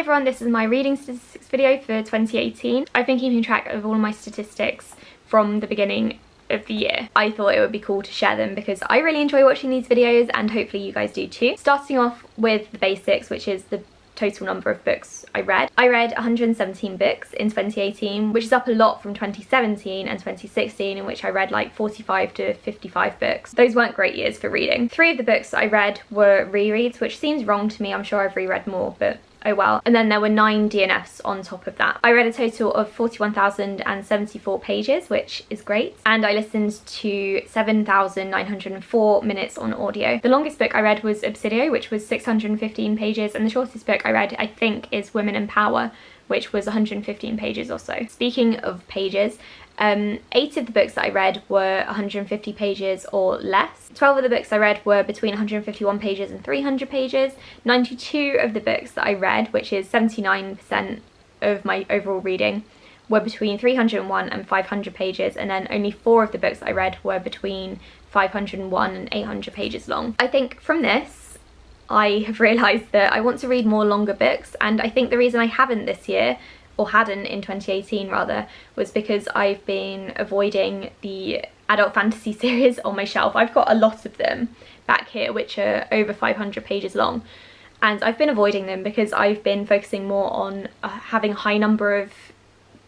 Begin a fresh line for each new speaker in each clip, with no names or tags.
everyone, this is my reading statistics video for 2018. I've been keeping track of all my statistics from the beginning of the year. I thought it would be cool to share them because I really enjoy watching these videos and hopefully you guys do too. Starting off with the basics, which is the total number of books I read. I read 117 books in 2018, which is up a lot from 2017 and 2016, in which I read like 45 to 55 books. Those weren't great years for reading. 3 of the books I read were rereads, which seems wrong to me. I'm sure I've reread more, but oh well. And then there were 9 DNFs on top of that. I read a total of 41,074 pages, which is great. And I listened to 7,904 minutes on audio. The longest book I read was Obsidio, which was 615 pages. And the shortest book I read, I think, is Women in Power, which was 115 pages or so. Speaking of pages, 8 of the books that I read were 150 pages or less. 12 of the books I read were between 151 pages and 300 pages. 92 of the books that I read, which is 79% of my overall reading, were between 301 and 500 pages, and then only 4 of the books I read were between 501 and 800 pages long. I think from this, I have realised that I want to read more longer books, and I think the reason I haven't this year, or hadn't in 2018 rather, was because I've been avoiding the adult fantasy series on my shelf. I've got a lot of them back here which are over 500 pages long, and I've been avoiding them because I've been focusing more on having a high number of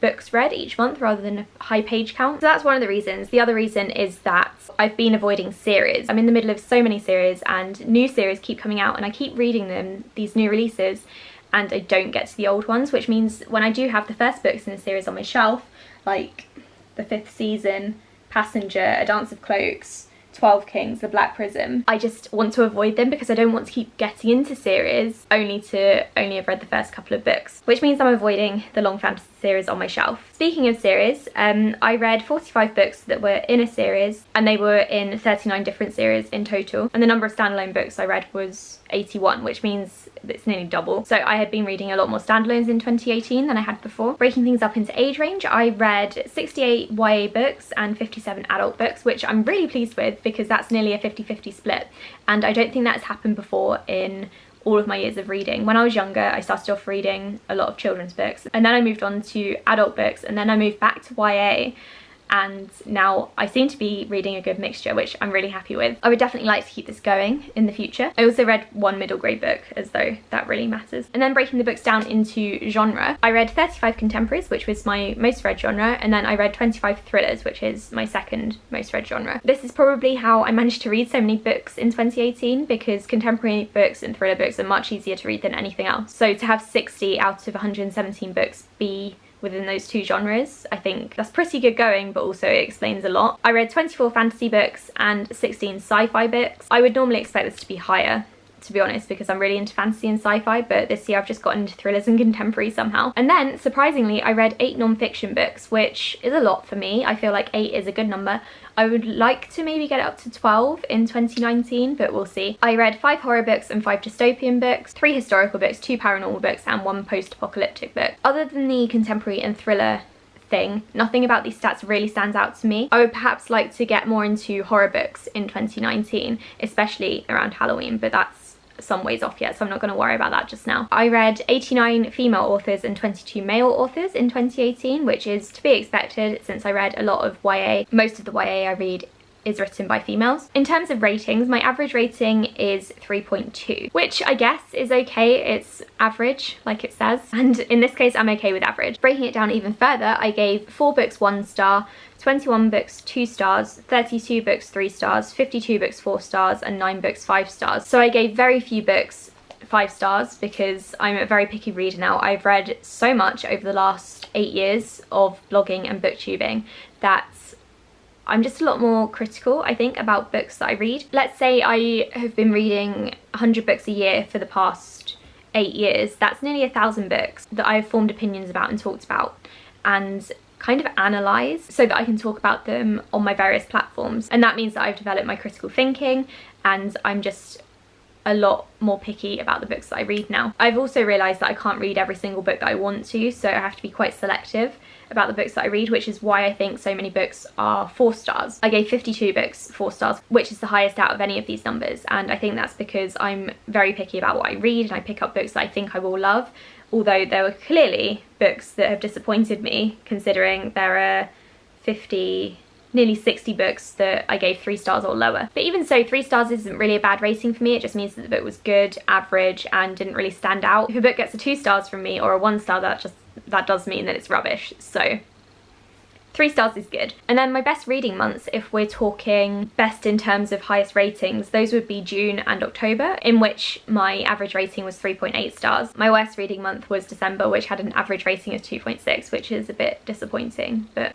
books read each month rather than a high page count. So that's one of the reasons. The other reason is that I've been avoiding series. I'm in the middle of so many series and new series keep coming out and I keep reading them, these new releases, and I don't get to the old ones, which means when I do have the first books in the series on my shelf, like The Fifth Season, Passenger, A Dance of Cloaks, 12 Kings, The Black Prism, I just want to avoid them because I don't want to keep getting into series only have read the first couple of books, which means I'm avoiding the long fantasy series on my shelf. Speaking of series, I read 45 books that were in a series, and they were in 39 different series in total, and the number of standalone books I read was 81, which means it's nearly double. So I had been reading a lot more standalones in 2018 than I had before. Breaking things up into age range, I read 68 YA books and 57 adult books, which I'm really pleased with because that's nearly a 50-50 split, and I don't think that's happened before in all of my years of reading. When I was younger, I started off reading a lot of children's books, and then I moved on to adult books, and then I moved back to YA, and now I seem to be reading a good mixture, which I'm really happy with. I would definitely like to keep this going in the future. I also read 1 middle grade book, as though that really matters. And then breaking the books down into genre, I read 35 contemporaries, which was my most read genre, and then I read 25 thrillers, which is my second most read genre. This is probably how I managed to read so many books in 2018, because contemporary books and thriller books are much easier to read than anything else. So to have 60 out of 117 books be within those 2 genres, I think that's pretty good going, but also it explains a lot. I read 24 fantasy books and 16 sci-fi books. I would normally expect this to be higher, to be honest, because I'm really into fantasy and sci-fi, but this year I've just gotten into thrillers and contemporary somehow. And then, surprisingly, I read 8 non-fiction books, which is a lot for me. I feel like 8 is a good number. I would like to maybe get it up to 12 in 2019, but we'll see. I read 5 horror books and 5 dystopian books, 3 historical books, 2 paranormal books, and 1 post-apocalyptic book. Other than the contemporary and thriller thing, nothing about these stats really stands out to me. I would perhaps like to get more into horror books in 2019, especially around Halloween, but that's some ways off yet, so I'm not going to worry about that just now. I read 89 female authors and 22 male authors in 2018, which is to be expected since I read a lot of YA. Most of the YA I read is written by females. In terms of ratings, my average rating is 3.2, which I guess is okay. It's average, like it says, and in this case I'm okay with average. Breaking it down even further, I gave 4 books 1 star, 21 books 2 stars, 32 books 3 stars, 52 books 4 stars, and 9 books 5 stars. So I gave very few books 5 stars because I'm a very picky reader now. I've read so much over the last 8 years of blogging and booktubing that I'm just a lot more critical, I think, about books that I read. Let's say I have been reading 100 books a year for the past 8 years. That's nearly 1,000 books that I've formed opinions about and talked about and kind of analyse so that I can talk about them on my various platforms. And that means that I've developed my critical thinking, and I'm just a lot more picky about the books that I read now. I've also realised that I can't read every single book that I want to, so I have to be quite selective about the books that I read, which is why I think so many books are 4 stars. I gave 52 books 4 stars, which is the highest out of any of these numbers, and I think that's because I'm very picky about what I read and I pick up books that I think I will love although there were clearly books that have disappointed me, considering there are nearly 60 books that I gave 3 stars or lower. But even so, 3 stars isn't really a bad rating for me. It just means that the book was good, average, and didn't really stand out. If a book gets a 2 stars from me or a 1 star, that does mean that it's rubbish. So 3 stars is good. And then my best reading months, if we're talking best in terms of highest ratings, those would be June and October, in which my average rating was 3.8 stars. My worst reading month was December, which had an average rating of 2.6, which is a bit disappointing, but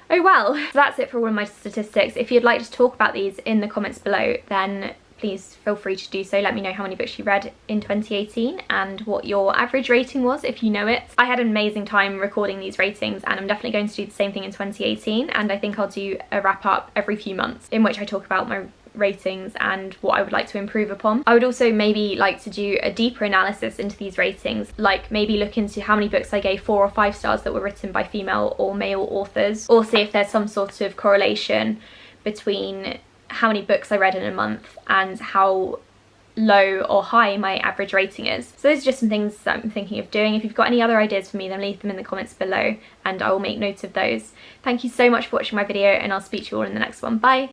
oh well. So that's it for all of my statistics. If you'd like to talk about these in the comments below, then please feel free to do so. Let me know how many books you read in 2018 and what your average rating was, if you know it. I had an amazing time recording these ratings, and I'm definitely going to do the same thing in 2018, and I think I'll do a wrap up every few months in which I talk about my ratings and what I would like to improve upon. I would also maybe like to do a deeper analysis into these ratings, like maybe look into how many books I gave 4 or 5 stars that were written by female or male authors, or see if there's some sort of correlation between how many books I read in a month and how low or high my average rating is. So those are just some things that I'm thinking of doing. If you've got any other ideas for me, then leave them in the comments below and I will make note of those. Thank you so much for watching my video, and I'll speak to you all in the next one. Bye!